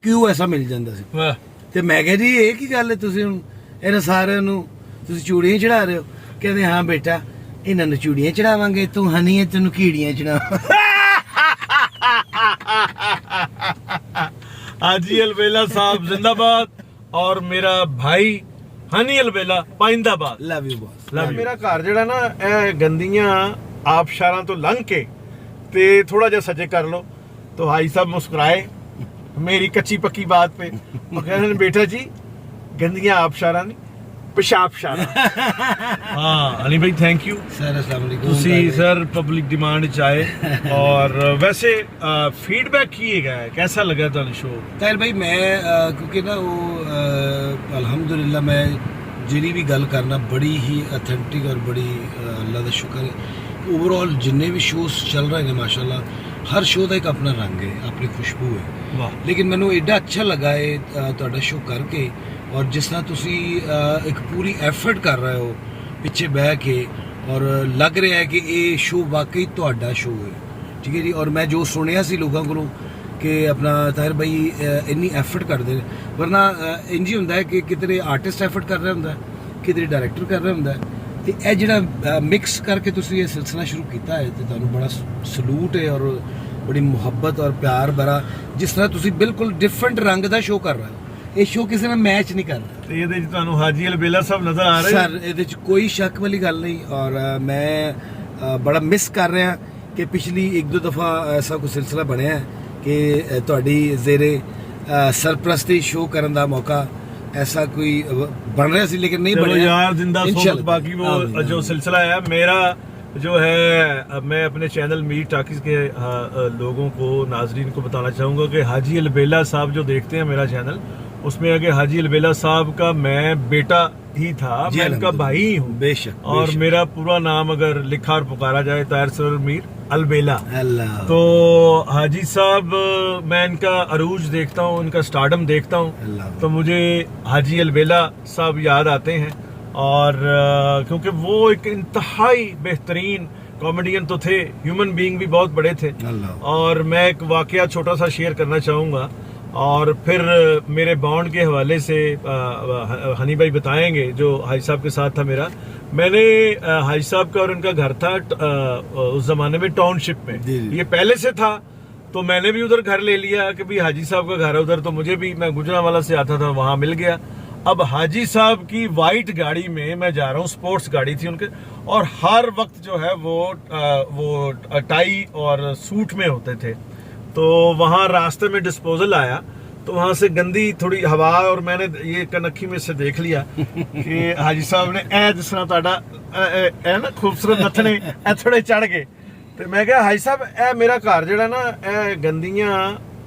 ਕਿਉਂ ਐਸਾ ਮਿਲ ਜਾਂਦਾ ਸੀ। ਵਾਹ ਤੇ ਮੈਂ ਕਿਹਾ ਜੀ ਇਹ ਕੀ ਗੱਲ ਹੈ, ਤੁਸੀਂ ਹੁਣ ਇਹਨਾਂ ਸਾਰਿਆਂ ਨੂੰ ਤੁਸੀਂ ਚੂੜੀਆਂ ਚੜਾ ਰਹੇ ਹੋ। ਕਹਿੰਦੇ ਹਾਂ ਬੇਟਾ ਇਹਨਾਂ ਨੂੰ ਚੂੜੀਆਂ ਚੜਾਵਾਂਗੇ, ਤੂੰ ਹਨੀ ਹੈ ਤੈਨੂੰ ਕੀੜੀਆਂ ਚੜਾ। हाजी अलबेला साहब जिंदाबाद और मेरा भाई हनी अलबेला पाइंदाबाद। Love you ਬॉस। ਮੇਰਾ ਘਰ ਜਿਹੜਾ ਨਾ ਇਹ ਗੰਦੀਆਂ ਆਬਸ਼ਾਰਾਂ ਤੋਂ ਲੰਘ ਕੇ ਤੇ ਥੋੜਾ ਜਿਹਾ ਸਜੇ ਕਰ ਲੋ तो भाई साहब मुस्कुराए मेरी कच्ची पक्की बात पे और कह रहे बेटा जी गंदियां आबशारा नहीं पेशाब शारा। हाँ हनी भाई थैंक यू ਸਰ ਅਸਲਾਮ ਅਲੈਕੁਮ। ਤੁਸੀਂ ਸਰ ਪਬਲਿਕ ਡਿਮਾਂਡ ਚ ਆਏ ਔਰ ਵੈਸੇ ਫੀਡਬੈਕ ਕੀ ਹੈਗਾ, कैसा लगा ਤੁਹਾਨੂੰ ਸ਼ੋ? ਤਾਹਿਰ ਭਾਈ ਮੈਂ ਕਿਉਂਕਿ ਨਾ ਉਹ ਅਲਹਮਦੁਲਿਲਾ ਮੈਂ ਜਿਹੜੀ ਵੀ ਗੱਲ ਕਰਨਾ ਬੜੀ ਹੀ ਅਥੈਂਟਿਕ ਔਰ ਬੜੀ ਅੱਲਾ ਦਾ ਸ਼ੁਕਰ ਹੈ ਓਵਰਆਲ ਜਿੰਨੇ ਵੀ ਸ਼ੋਜ਼ ਚੱਲ ਰਹੇ ਨੇ ਮਾਸ਼ਾਅੱਲਾ ਹਰ ਸ਼ੋਅ ਦਾ ਇੱਕ ਆਪਣਾ ਰੰਗ ਹੈ, ਆਪਣੀ ਖੁਸ਼ਬੂ ਹੈ। ਵਾਹ ਲੇਕਿਨ ਮੈਨੂੰ ਐਡਾ ਅੱਛਾ ਲੱਗਾ ਹੈ ਤੁਹਾਡਾ ਸ਼ੋਅ ਕਰਕੇ ਔਰ ਜਿਸ ਤਰ੍ਹਾਂ ਤੁਸੀਂ ਇੱਕ ਪੂਰੀ ਐਫਰਟ ਕਰ ਰਹੇ ਹੋ ਪਿੱਛੇ ਬਹਿ ਕੇ ਔਰ ਲੱਗ ਰਿਹਾ ਹੈ ਕਿ ਇਹ ਸ਼ੋਅ ਵਾਕਈ ਤੁਹਾਡਾ ਸ਼ੋਅ ਹੈ, ਠੀਕ ਹੈ ਜੀ। ਔਰ ਮੈਂ ਜੋ ਸੁਣਿਆ ਸੀ ਲੋਕਾਂ ਕੋਲੋਂ ਕਿ ਆਪਣਾ ਤਾਹਿਰ ਭਾਈ ਇੰਨੀ ਐਫਰਟ ਕਰਦੇ ਨੇ, ਵਰਨਾ ਇੰਝ ਹੀ ਹੁੰਦਾ ਹੈ ਕਿ ਕਿਤੇ ਆਰਟਿਸਟ ਐਫਰਟ ਕਰ ਰਿਹਾ ਹੁੰਦਾ, ਕਿਤੇ ਡਾਇਰੈਕਟਰ ਕਰ ਰਿਹਾ ਹੁੰਦਾ, ਤੇ ਇਹ ਜਿਹੜਾ ਮਿਕਸ ਕਰਕੇ ਤੁਸੀਂ ਇਹ ਸਿਲਸਿਲਾ ਸ਼ੁਰੂ ਕੀਤਾ ਹੈ ਤੇ ਤੁਹਾਨੂੰ ਬੜਾ ਸਲੂਟ ਹੈ ਔਰ ਬੜੀ ਮੁਹੱਬਤ ਔਰ ਪਿਆਰ ਭਰਾ, ਜਿਸ ਤਰ੍ਹਾਂ ਤੁਸੀਂ ਬਿਲਕੁਲ ਡਿਫਰੈਂਟ ਰੰਗ ਦਾ ਸ਼ੋਅ ਕਰ ਰਹੇ ਹੋ। ਇਹ ਸ਼ੋਅ ਕਿਸੇ ਨਾਲ ਮੈਚ ਨਹੀਂ ਕਰ ਰਿਹਾ। ਤੇ ਇਹਦੇ ਚ ਤੁਹਾਨੂੰ ਹਾਜੀ ਅਲਬੇਲਾ ਸਾਹਿਬ ਨਜ਼ਰ ਆ ਰਹੇ ਸਰ ਇਹਦੇ ਚ ਕੋਈ ਸ਼ੱਕ ਵਾਲੀ ਗੱਲ ਨਹੀਂ ਔਰ ਮੈਂ ਬੜਾ ਮਿਸ ਕਰ ਰਿਹਾ ਕਿ ਪਿਛਲੀ ਇੱਕ ਦੋ ਦਫਾ ਐਸਾ ਕੋਈ ਸਿਲਸਿਲਾ ਬਣਿਆ ਹੈ ਕਿ ਤੁਹਾਡੀ ਜ਼ੇਰੇ ਸਰਪ੍ਰਸਤੀ ਸ਼ੋਅ ਕਰਨ ਦਾ ਮੌਕਾ ऐसा कोई बन रहा सी लेकिन नहीं चलो बना यार जिंदा सोबत बाकी वो जो सिलसिला है मेरा जो है मैं अपने चैनल मीर टाकिस के लोगों को नाजरीन को बताना चाहूँगा कि हाजी अलबेला साहब जो देखते हैं मेरा चैनल उसमें आगे हाजी अलबेला साहब का मैं बेटा ही था, मैं इनका भाई ही हूँ बेशक। और मेरा पूरा नाम अगर लिखा और पुकारा जाए ताहिर सरोवर मीर अलबेला। तो हाजी साहब मैं इनका अरूज देखता हूँ, इनका स्टारडम देखता हूँ तो मुझे हाजी अलबेला साहब याद आते हैं और क्योंकि वो एक इंतहाई बेहतरीन कॉमेडियन तो थे, ह्यूमन बीइंग भी बहुत बड़े थे। और मैं एक वाकया छोटा सा शेयर करना चाहूँगा और फिर मेरे बॉन्ड के हवाले से हनी भाई बताएंगे जो हाजी साहब के साथ था मेरा। मैंने हाजी साहब का और उनका घर था उस जमाने में टाउनशिप में, ये पहले से था तो मैंने भी उधर घर ले लिया कि भाई हाजी साहब का घर है उधर, तो मुझे भी मैं गुजरांवाला से आता था वहाँ मिल गया। अब हाजी साहब की वाइट गाड़ी में मैं जा रहा हूँ, स्पोर्ट्स गाड़ी थी उनके, और हर वक्त जो है वो टाई और सूट में होते थे। तो वहाँ रास्ते में डिस्पोजल आया तो वहाँ से गंदी थोड़ी हवा और मैंने ये कनखी में से देख लिया कि हाजी साहब ने ए जिस तरह तुहाडा ए ना खूबसूरत नथने ए थोड़े चढ़ गए। तो मैं कहा हाजी साहब ए मेरा घर जिहड़ा ना ए गंदियां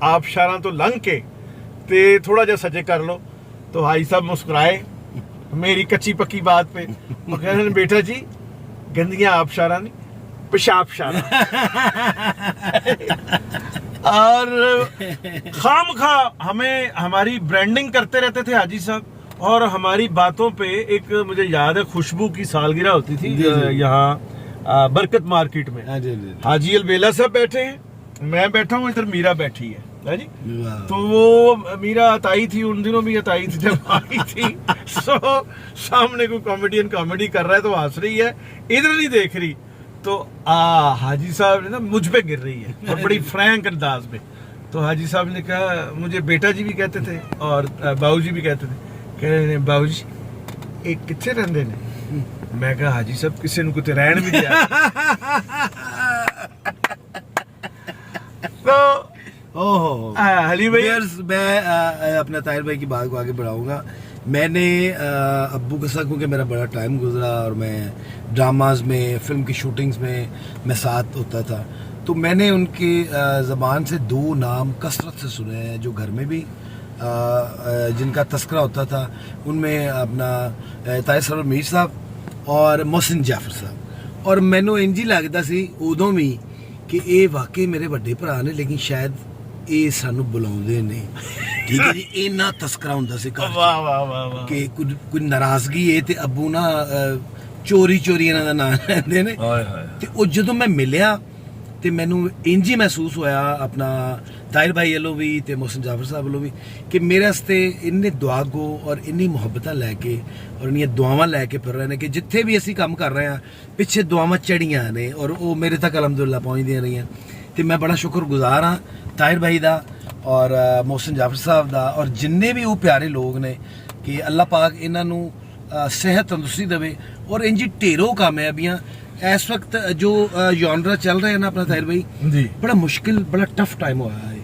आबशारां तो लंघ के ते थोड़ा जिहा सजे कर लो। तो हाजी साहब मुस्कुराए मेरी कच्ची पक्की बात पे और कह रहे बेटा जी गंदियां आबशारां नहीं पेशाब शारा। और खामखा हमें हमारी ब्रांडिंग करते रहते थे हाजी साहब और हमारी बातों पे एक मुझे याद है खुशबू की सालगिरह होती थी यहाँ बरकत मार्केट में। हाजी अलबेला साहब बैठे हैं, मैं बैठा हूँ, इधर मीरा बैठी है जी। तो वो मीरा अताई थी, उन दिनों भी अताई थी जब आई थी। सो सामने कोई कॉमेडियन कॉमेडी कर रहा है तो हंस रही है, इधर नहीं देख रही। तो हाजी साहब ने ना मुझ पे गिर रही है और बड़ी फ्रैंक अंदाज में। तो हाजी साहब ने कहा, मुझे बेटा जी भी कहते थे और बाबू जी भी कहते थे, कह रहे बाबू जी एक कितने रहंदे ने? मैं कहा हाजी साहब किसी ने कुछ रहन भी दिया। तो ओहो हली भाई मैं अपना ताहिर भाई की बात को आगे बढ़ाऊंगा। मैंने अब्बू के साथ, क्योंकि मेरा बड़ा टाइम गुजरा और मैं ड्रामाज में फिल्म की शूटिंग्स में मैं साथ होता था, तो मैंने उनकी ज़बान से दो नाम कसरत से सुने हैं जो घर में भी जिनका तस्करा होता था। उनमें अपना ताहिर सरोवर मीर साहब और मोहसिन जाफर साहब। और मैनू इंज ही लगता सी उदों भी कि ये वाकई मेरे बड़े भरा ने, लेकिन शायद ये सानू बुलाउंदे नहीं। ठीक है जी, इन्ना तस्करा हुंदा सी घर कि कोई नाराजगी है ते अब्बू ना चोरी चोरी इन्हां दा नाम लैंदे ने। ते ओ जदों मैं मिलिया ते मैनू इंज ही महसूस होया अपना ਤਾਹਿਰ ਭਾਈ ਵੱਲੋਂ ਵੀ ਤੇ ਮੋਹਸਿਨ ਜਾਫਰ ਸਾਹਿਬ ਵੱਲੋਂ ਵੀ ਕਿ ਮੇਰੇ ਵਾਸਤੇ ਇੰਨੇ ਦੁਆ ਗੋ ਔਰ ਇੰਨੀ ਮੁਹੱਬਤਾਂ ਲੈ ਕੇ ਔਰ ਇੰਨੀਆਂ ਦੁਆਵਾਂ ਲੈ ਕੇ ਫਿਰ ਰਹੇ ਨੇ ਕਿ ਜਿੱਥੇ ਵੀ ਅਸੀਂ ਕੰਮ ਕਰ ਰਹੇ ਹਾਂ ਪਿੱਛੇ ਦੁਆਵਾਂ ਚੜੀਆਂ ਨੇ ਔਰ ਉਹ ਮੇਰੇ ਤੱਕ ਅਲਹਮਦੁਲਿਲਾ ਪਹੁੰਚਦੀਆਂ ਰਹੀਆਂ ਤੇ ਮੈਂ ਬੜਾ ਸ਼ੁਕਰਗੁਜ਼ਾਰ ਹਾਂ ਤਾਹਿਰ ਭਾਈ ਦਾ ਔਰ ਮੋਹਸਿਨ ਜਾਫਰ ਸਾਹਿਬ ਦਾ ਔਰ ਜਿੰਨੇ ਵੀ ਉਹ ਪਿਆਰੇ ਲੋਕ ਨੇ ਕਿ ਅੱਲਾਹ ਪਾਕ ਇਹਨਾਂ ਨੂੰ ਸਿਹਤ ਤੰਦਰੁਸਤੀ ਦੇਵੇ ਔਰ ਇੰਜੀ ਢੇਰੋਂ ਕਾਮਯਾਬੀਆਂ ਇਸ ਵਕਤ ਜੋ ਜੌਨਰਾ ਚੱਲ ਰਿਹਾ ਨਾ ਆਪਣਾ ਤਾਹਿਰ ਭਾਈ ਜੀ ਬੜਾ ਮੁਸ਼ਕਿਲ ਬੜਾ ਟਫ ਟਾਈਮ ਹੋਇਆ ਹੈ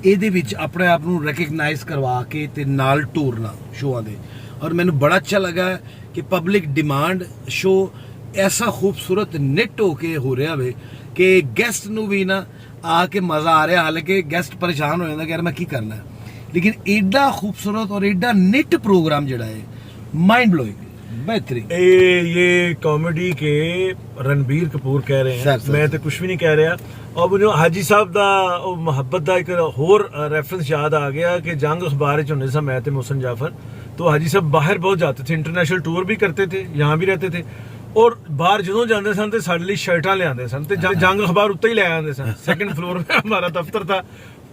ਇਹਦੇ ਵਿੱਚ ਆਪਣੇ ਆਪ ਨੂੰ ਰੈਕਗਨਾਈਜ਼ ਕਰਵਾ ਕੇ ਤੇ ਨਾਲ ਟੂਰਨਾ ਸ਼ੋਆਂ ਦੇ ਔਰ ਮੈਨੂੰ ਬੜਾ ਅੱਛਾ ਲੱਗਾ ਕਿ ਪਬਲਿਕ ਡਿਮਾਂਡ ਸ਼ੋ ਐਸਾ ਖੂਬਸੂਰਤ ਨਿੱਟ ਹੋ ਕੇ ਹੋ ਰਿਹਾ ਵੇ ਕਿ ਗੈਸਟ ਨੂੰ ਵੀ ਨਾ ਆ ਕੇ ਮਜ਼ਾ ਆ ਰਿਹਾ ਹਾਲਾਂਕਿ ਗੈਸਟ ਪਰੇਸ਼ਾਨ ਹੋ ਜਾਂਦਾ ਕਿ ਯਾਰ ਮੈਂ ਕੀ ਕਰਨਾ ਲੇਕਿਨ ਐਡਾ ਖੂਬਸੂਰਤ ਔਰ ਐਡਾ ਨਿੱਟ ਪ੍ਰੋਗਰਾਮ ਜਿਹੜਾ ਹੈ माइंड ब्लोइंग बेहतरीन ये कॉमेडी के रणबीर कपूर कह रहे हैं मैं तो कुछ भी नहीं कह रहा और मुझे हाजी साहब दा मुहब्बत दा एक होर रेफरेंस याद आ गया कि जंग अखबार च होने सा मैं ते मोहसिन जाफर तो हाजी साहब बाहर बहुत जाते थे इंटरनेशनल टूर भी करते थे यहाँ भी रहते थे और बाहर ਜਦੋਂ ਜਾਂਦੇ ਸਨ ਤੇ ਸਾਡੇ ਲਈ ਸ਼ਰਟਾਂ ਲਿਆਉਂਦੇ ਸਨ ਤੇ जंग अखबार उत्ते ही ले आते सन सेकंड फ्लोर में हमारा दफ्तर था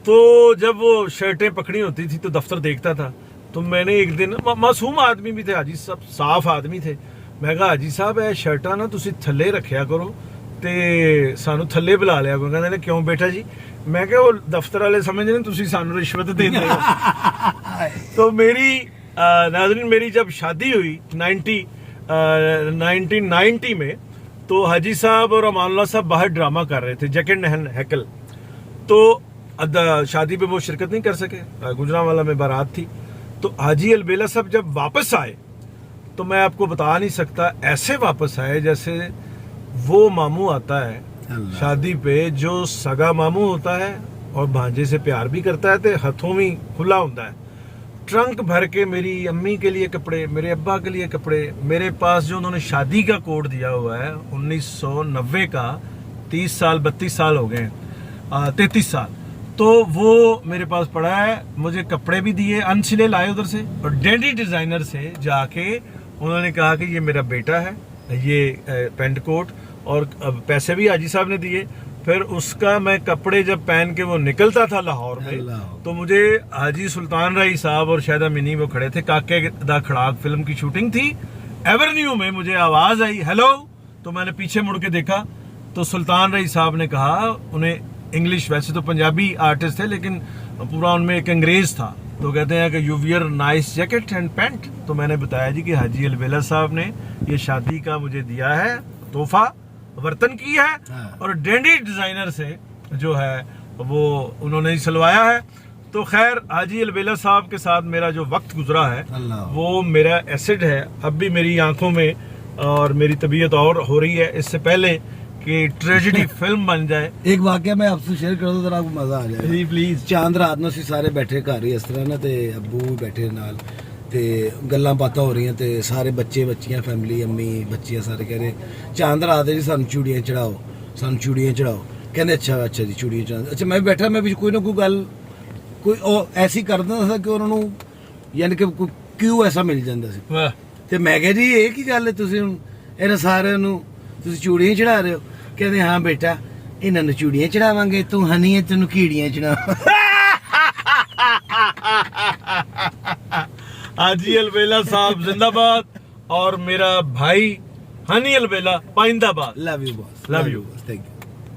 तो जब वो शर्टें पकड़ी होती थी तो दफ्तर देखता था तो मैंने एक दिन मासूम आदमी भी थे हाजी साहब साफ आदमी थे मैं कहा हाजी साहब ਇਹ ਸ਼ਰਟਾਂ ਨਾ ਤੁਸੀਂ ਥੱਲੇ ਰੱਖਿਆ ਕਰੋ ਤੇ ਸਾਨੂੰ ਥੱਲੇ ਬੁਲਾ ਲਿਆ ਕਰੋ ਕਹਿੰਦੇ ਨੇ ਕਿਉਂ ਬੇਟਾ ਜੀ ਮੈਂ ਕਿਹਾ ਉਹ ਦਫ਼ਤਰ ਵਾਲੇ ਸਮਝਦੇ ਨੇ ਤੁਸੀਂ ਸਾਨੂੰ ਰਿਸ਼ਵਤ ਦਿੰਦੇ ਹੋ तो मेरी नाज़रीन मेरी जब शादी हुई 1990 में तो हाजी साहब और अमानुल्लाह साहब बाहर ड्रामा कर रहे थे जैकेट नहन हैकल तो शादी पे वो शिरकत नहीं कर सके गुजरांवाला में बारात थी तो हाजी अलबेला साहब जब वापस आए तो मैं आपको बता नहीं सकता ऐसे वापस आए जैसे वो मामू आता है शादी पे जो सगा मामू होता है और भांजे से प्यार भी करता है तो हाथों में खुला होता है ट्रंक भर के मेरी अम्मी के लिए कपड़े मेरे अब्बा के लिए कपड़े मेरे पास जो उन्होंने शादी का कोड दिया हुआ है 1990 का 30 साल 32 साल हो गए 33 साल तो वो मेरे पास पड़ा है मुझे कपड़े भी दिए अनसिले लाए उधर से और डेडी डिजाइनर से जाके उन्होंने कहा कि ये मेरा बेटा है ये पेंट कोट और पैसे भी हाजी साहब ने दिए फिर उसका मैं कपड़े जब पहन के वो निकलता था लाहौर में तो मुझे हाजी सुल्तान राई साहब और शायदा मिनी वो खड़े थे काके दा खड़ाक फिल्म की शूटिंग थी एवरन्यू में मुझे आवाज आई हेलो तो मैंने पीछे मुड़ के देखा तो सुल्तान राई साहब ने कहा उन्हें इंग्लिश वैसे तो पंजाबी आर्टिस्ट थे लेकिन पूरा उनमें एक अंग्रेज था तो कहते हैं कि you wear nice jacket and pant तो मैंने बताया जी कि हाजी अलबेला साहब ने ये शादी का मुझे दिया है तोहफा वर्तन की है और डेंडी डिजाइनर से जो है वो उन्होंने ही सिलवाया है तो खैर हाजी अलबेला साहब के साथ मेरा जो वक्त गुजरा है वो मेरा एसिड है अब भी मेरी आंखों में और मेरी तबीयत और हो रही है इससे पहले कि ट्रेजेडी फिल्म बन जाए एक वाकया मैं आपसे शेयर कर दूं जरा आपको मजा आ जाए जी प्लीज चांद रात ਨੂੰ ਅਸੀਂ ਸਾਰੇ ਬੈਠੇ ਘਰ ਹੀ ਇਸ ਤਰ੍ਹਾਂ ਨਾ ਤੇ ਅੱਬੂ ਵੀ ਬੈਠੇ ਨਾਲ ਤੇ ਗੱਲਾਂ ਬਾਤਾਂ ਹੋ ਰਹੀਆਂ ਤੇ ਸਾਰੇ ਬੱਚੇ ਬੱਚੀਆਂ ਫੈਮਿਲੀ ਅੰਮੀ ਬੱਚੀਆਂ ਸਾਰੇ ਕਹਿ ਰਹੇ ਚਾਂਦ ਰਾਤ ਦੇ ਜੀ ਸਾਨੂੰ ਚੂੜੀਆਂ ਚੜਾਓ ਕਹਿੰਦੇ ਅੱਛਾ ਜੀ ਚੂੜੀਆਂ ਚੜਾ ਅੱਛਾ ਮੈਂ ਵੀ ਬੈਠਾ ਮੈਂ ਵੀ ਕੋਈ ਨਾ ਕੋਈ ਗੱਲ ਕੋਈ ਉਹ ਐਸੀ ਕਰਦਾ ਸੀ ਕਿ ਉਹਨਾਂ ਨੂੰ ਯਾਨੀ ਕਿ ਕਿਉਂ ਐਸਾ ਮਿਲ ਜਾਂਦਾ ਸੀ ਤੇ ਮੈਂ ਕਿਹਾ ਜੀ ਇਹ ਕੀ ਗੱਲ ਹੈ ਤੁਸੀਂ ਹੁਣ ਇਹਨਾਂ ਸਾਰਿਆਂ ਨੂੰ ਤੁਸੀਂ ਚੂੜੀਆਂ ਚੜਾ ਰਹੇ ਹੋ ਕਹਿੰਦੇ ਹਾਂ ਬੇਟਾ ਇਹਨਾਂ ਨੂੰ ਚੂੜੀਆਂ ਚੜਾਵਾਂਗੇ ਤੂੰ ਹਨੀ ਹੈ ਤੈਨੂੰ ਕੀੜੀਆਂ ਚੜਾ हाजी अलबेला साहब जिंदाबाद और मेरा भाई हनी अलबेला पाइंदाबाद love you boss love you thank you